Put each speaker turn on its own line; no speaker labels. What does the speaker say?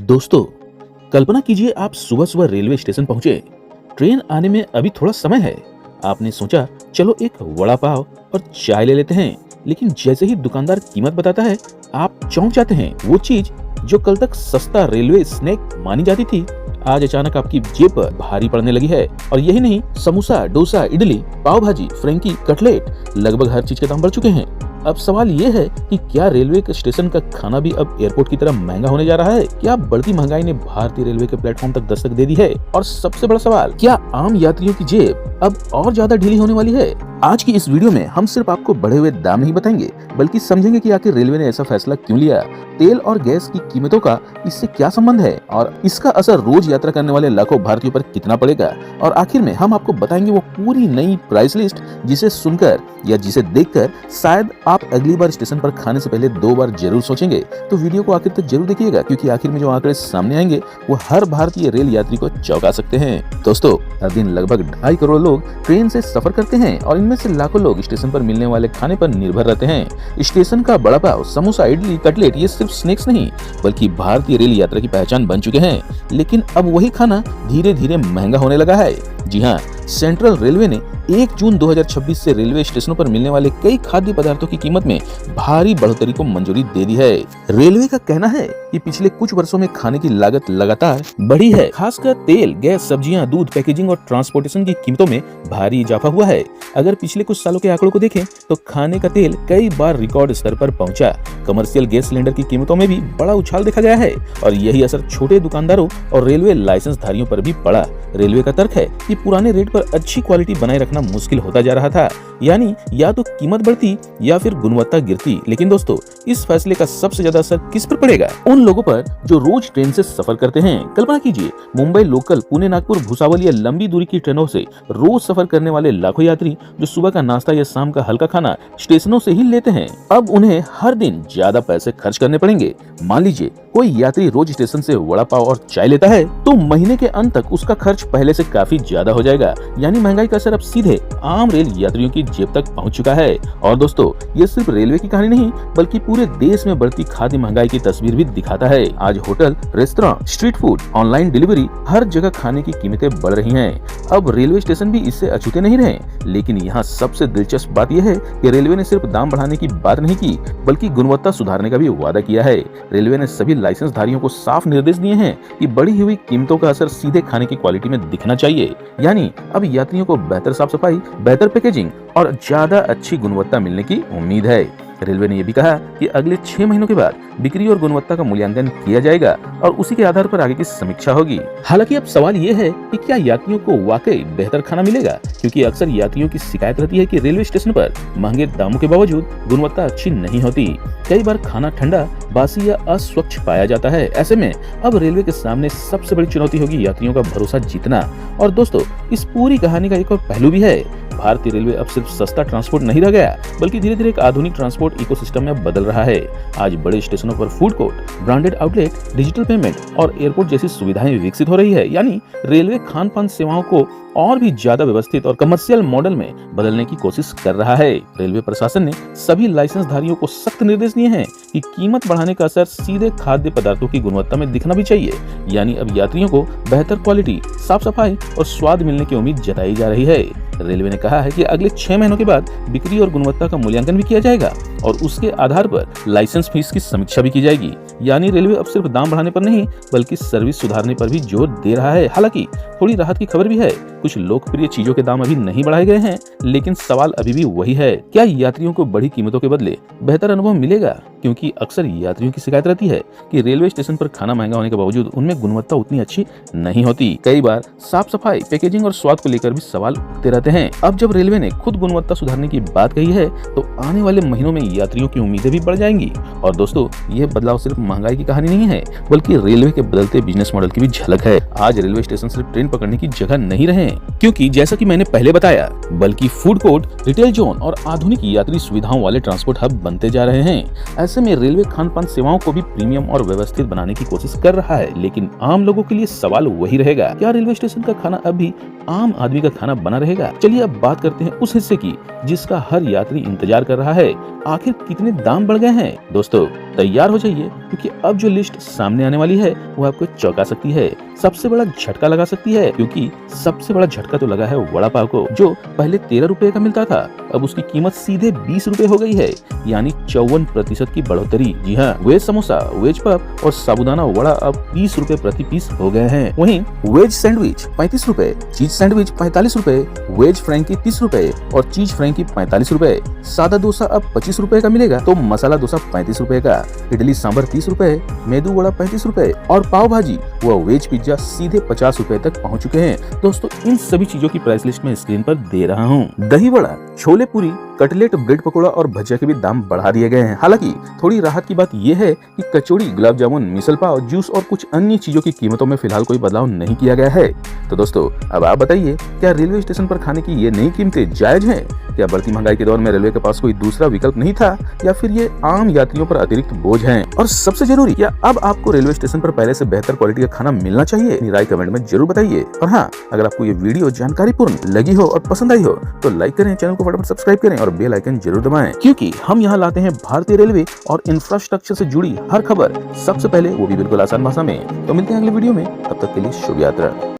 दोस्तों, कल्पना कीजिए आप सुबह-सुबह रेलवे स्टेशन पहुंचे। ट्रेन आने में अभी थोड़ा समय है। आपने सोचा चलो एक वड़ा पाव और चाय ले लेते हैं, लेकिन जैसे ही दुकानदार कीमत बताता है, आप चौंक जाते हैं। वो चीज जो कल तक सस्ता रेलवे स्नैक मानी जाती थी, आज अचानक आपकी जेब पर भारी पड़ने लगी है। और यही नहीं, समोसा, डोसा, इडली, पाव भाजी, फ्रेंकी, कटलेट, लगभग हर चीज के दाम बढ़ चुके हैं। अब सवाल ये है कि क्या रेलवे के स्टेशन का खाना भी अब एयरपोर्ट की तरह महंगा होने जा रहा है? क्या बढ़ती महंगाई ने भारतीय रेलवे के प्लेटफॉर्म तक दस्तक दे दी है? और सबसे बड़ा सवाल, क्या आम यात्रियों की जेब अब और ज्यादा ढीली होने वाली है? आज की इस वीडियो में हम सिर्फ आपको बढ़े हुए दाम नहीं बताएंगे, बल्कि समझेंगे कि आखिर रेलवे ने ऐसा फैसला क्यों लिया, तेल और गैस की कीमतों का इससे क्या संबंध है और इसका असर रोज यात्रा करने वाले लाखों भारतीयों पर कितना पड़ेगा। और आखिर में हम आपको बताएंगे वो पूरी नई प्राइस लिस्ट जिसे सुनकर या जिसे देखकर शायद आप अगली बार स्टेशन पर खाने से पहले 2 बार जरूर सोचेंगे। तो वीडियो को आखिर तक जरूर देखिएगा, क्योंकि आखिर में जो आंकड़े सामने आएंगे वो हर भारतीय रेल यात्री को चौंका सकते हैं। दोस्तों, हर दिन लगभग 2.5 करोड़ लोग ट्रेन से सफर करते हैं और इनमें से लाखों लोग स्टेशन पर मिलने वाले खाने पर निर्भर रहते हैं। स्टेशन का बड़ा पाव, समोसा, इडली, कटलेट ये सिर्फ स्नैक्स नहीं, बल्कि भारतीय रेल यात्रा की पहचान बन चुके हैं। लेकिन अब वही खाना धीरे धीरे महंगा होने लगा है। जी हाँ, सेंट्रल रेलवे ने 1 जून 2026 से रेलवे स्टेशनों पर मिलने वाले कई खाद्य पदार्थों की कीमत में भारी बढ़ोतरी को मंजूरी दे दी है। रेलवे का कहना है कि पिछले कुछ वर्षों में खाने की लागत लगातार बढ़ी है। खासकर तेल, गैस, सब्जियां, दूध, पैकेजिंग और ट्रांसपोर्टेशन की कीमतों में भारी इजाफा हुआ है। अगर पिछले कुछ सालों के आंकड़ों को देखें तो खाने का तेल कई बार रिकॉर्ड स्तर पर पहुंचा। कमर्शियल गैस सिलेंडर की कीमतों में भी बड़ा उछाल देखा गया है और यही असर छोटे दुकानदारों और रेलवे लाइसेंस धारियों पर भी पड़ा। रेलवे का तर्क है कि पुराने रेट पर अच्छी क्वालिटी बनाए रखना मुश्किल होता जा रहा था, यानी या तो कीमत बढ़ती या फिर गुणवत्ता गिरती। लेकिन दोस्तों, इस फैसले का सबसे ज्यादा असर किस पर पड़ेगा? उन लोगों पर जो रोज ट्रेन से सफर करते हैं। कल्पना कीजिए, मुंबई लोकल, पुणे, नागपुर, भुसावल या लंबी दूरी की ट्रेनों से रोज सफर करने वाले लाखों यात्री जो सुबह का नाश्ता या शाम का हल्का खाना स्टेशनों से ही लेते हैं, अब उन्हें हर दिन ज्यादा पैसे खर्च करने पड़ेंगे। मान लीजिए कोई यात्री रोज स्टेशन से वड़ा पाव और चाय लेता है, तो महीने के अंत तक उसका खर्च पहले से काफी ज्यादा हो जाएगा। यानी महंगाई का असर अब सीधे आम रेल यात्रियों की जेब तक पहुंच चुका है। और दोस्तों, ये सिर्फ रेलवे की कहानी नहीं, बल्कि पूरे देश में बढ़ती खाद्य महंगाई की तस्वीर भी दिखाता है। आज hotel, restaurant, street food, online delivery, हर जगह खाने की कीमतें बढ़ रही हैं। अब रेलवे स्टेशन भी इससे अछूते नहीं रहे। लेकिन यहाँ सबसे दिलचस्प बात यह है कि रेलवे ने सिर्फ दाम बढ़ाने की बात नहीं की, बल्कि गुणवत्ता सुधारने का भी वादा किया है। रेलवे ने सभी लाइसेंस धारियों को साफ निर्देश दिए हैं कि बढ़ी हुई कीमतों का असर सीधे खाने की क्वालिटी में दिखना चाहिए। यानी अब यात्रियों को बेहतर साफ सफाई, बेहतर पैकेजिंग और ज्यादा अच्छी गुणवत्ता मिलने की उम्मीद है। रेलवे ने यह भी कहा कि अगले 6 महीनों के बाद बिक्री और गुणवत्ता का मूल्यांकन किया जाएगा और उसी के आधार पर आगे की समीक्षा होगी। हालांकि अब सवाल ये है कि क्या यात्रियों को वाकई बेहतर खाना मिलेगा, क्योंकि अक्सर यात्रियों की शिकायत रहती है कि रेलवे स्टेशन पर महंगे दामों के बावजूद गुणवत्ता अच्छी नहीं होती। कई बार खाना ठंडा, बासी या अस्वच्छ पाया जाता है। ऐसे में अब रेलवे के सामने सबसे बड़ी चुनौती होगी यात्रियों का भरोसा जीतना। और दोस्तों, इस पूरी कहानी का एक और पहलू भी है। भारतीय रेलवे अब सिर्फ सस्ता ट्रांसपोर्ट नहीं रह गया, बल्कि धीरे धीरे एक आधुनिक ट्रांसपोर्ट इकोसिस्टम में बदल रहा है। आज बड़े स्टेशनों पर food court, branded outlet, digital payment और एयरपोर्ट जैसी सुविधाएं विकसित हो रही है। यानी रेलवे खान पान सेवाओं को और भी ज्यादा व्यवस्थित और कमर्शियल मॉडल में बदलने की कोशिश कर रहा है। रेलवे प्रशासन ने सभी लाइसेंस धारियों को सख्त निर्देश दिए हैं कि कीमत बढ़ाने का असर सीधे खाद्य पदार्थों की गुणवत्ता में दिखना भी चाहिए। यानी अब यात्रियों को बेहतर क्वालिटी, साफ सफाई और स्वाद मिलने की उम्मीद जताई जा रही है। रेलवे ने कहा है कि अगले 6 महीनों के बाद बिक्री और गुणवत्ता का मूल्यांकन भी किया जाएगा और उसके आधार पर लाइसेंस फीस की समीक्षा भी की जाएगी। यानी रेलवे अब सिर्फ दाम बढ़ाने पर नहीं, बल्कि सर्विस सुधारने पर भी जोर दे रहा है। हालांकि थोड़ी राहत की खबर भी है। कुछ लोकप्रिय चीजों के दाम अभी नहीं बढ़ाए गए हैं, लेकिन सवाल अभी भी वही है, क्या यात्रियों को बढ़ी कीमतों के बदले बेहतर अनुभव मिलेगा? क्योंकि अक्सर यात्रियों की शिकायत रहती है कि रेलवे स्टेशन पर खाना महंगा होने के बावजूद उनमें गुणवत्ता उतनी अच्छी नहीं होती। कई बार साफ सफाई, पैकेजिंग और स्वाद को लेकर भी सवाल उठते रहते हैं। अब जब रेलवे ने खुद गुणवत्ता सुधारने की बात कही है, तो आने वाले महीनों में यात्रियों की उम्मीदें भी बढ़ जाएंगी। और दोस्तों, यह बदलाव सिर्फ महंगाई की कहानी नहीं है, बल्कि रेलवे के बदलते बिजनेस मॉडल की भी झलक है। आज रेलवे स्टेशन सिर्फ ट्रेन पकड़ने की जगह नहीं रहे, क्योंकि जैसा कि मैंने पहले बताया, बल्कि फूड कोर्ट, रिटेल जोन और आधुनिक यात्री सुविधाओं वाले ट्रांसपोर्ट हब बनते जा रहे हैं। ऐसे में रेलवे खान पान सेवाओं को भी प्रीमियम और व्यवस्थित बनाने की कोशिश कर रहा है। लेकिन आम लोगों के लिए सवाल वही रहेगा, क्या रेलवे स्टेशन का खाना अब भी आम आदमी का खाना बना रहेगा? चलिए अब बात करते हैं उस हिस्से की जिसका हर यात्री इंतजार कर रहा है। आखिर कितने दाम बढ़ गए हैं? दोस्तों तैयार हो जाइए, क्योंकि अब जो लिस्ट सामने आने वाली है वो आपको चौंका सकती है, सबसे बड़ा झटका लगा सकती है। क्योंकि सबसे बड़ा झटका तो लगा है वड़ा पाव को, जो पहले 13 रुपए का मिलता था, अब उसकी कीमत सीधे 20 रुपए हो गई है, यानी 54% की बढ़ोतरी। जी हाँ, वेज समोसा, वेज पफ और साबुदाना वड़ा अब 20 रुपए प्रति पीस हो गए हैं। वहीं वेज सैंडविच 35 रुपए, चीज सैंडविच 45 रुपए, वेज फ्रैंकी 30 रुपए और चीज फ्रैंकी 45 रुपए। सादा डोसा अब 25 रुपए का मिलेगा तो मसाला डोसा 35 रुपए का, इडली सांभर 30 रुपए, मेदू वड़ा 35 रुपए और पाव भाजी व वेज पिज्जा सीधे 50 रुपए तक पहुंच चुके हैं। दोस्तों इन सभी चीजों की प्राइस लिस्ट में स्क्रीन पर दे रहा हूँ। दही वड़ा, छोले पूरी, कटलेट, ब्रेड पकोड़ा और भजिया के भी दाम बढ़ा दिए गए हैं। हालांकि थोड़ी राहत की बात यह है कि कचौड़ी, गुलाब जामुन, मिसल पाव, जूस और कुछ अन्य चीजों की कीमतों में फिलहाल कोई बदलाव नहीं किया गया है। तो दोस्तों अब आप बताइए, क्या रेलवे स्टेशन पर खाने की ये नई कीमतें जायज हैं? क्या बढ़ती महंगाई के दौर में रेलवे के पास कोई दूसरा विकल्प नहीं था, या फिर ये आम यात्रियों पर अतिरिक्त बोझ है? और सबसे जरूरी, क्या अब आपको रेलवे स्टेशन पर पहले से बेहतर क्वालिटी का खाना मिलना चाहिए? अपनी राय कमेंट में जरूर बताइए। और हाँ, अगर आपको ये वीडियो जानकारीपूर्ण लगी हो और पसंद आई हो तो लाइक करें, चैनल को फटाफट सब्सक्राइब करें और बेल आइकन जरूर दबाएं, क्योंकि हम यहाँ लाते हैं भारतीय रेलवे और इंफ्रास्ट्रक्चर से जुड़ी हर खबर सबसे पहले, वो भी बिल्कुल आसान भाषा में। तो मिलते हैं अगले वीडियो में, तब तक के लिए शुभ यात्रा।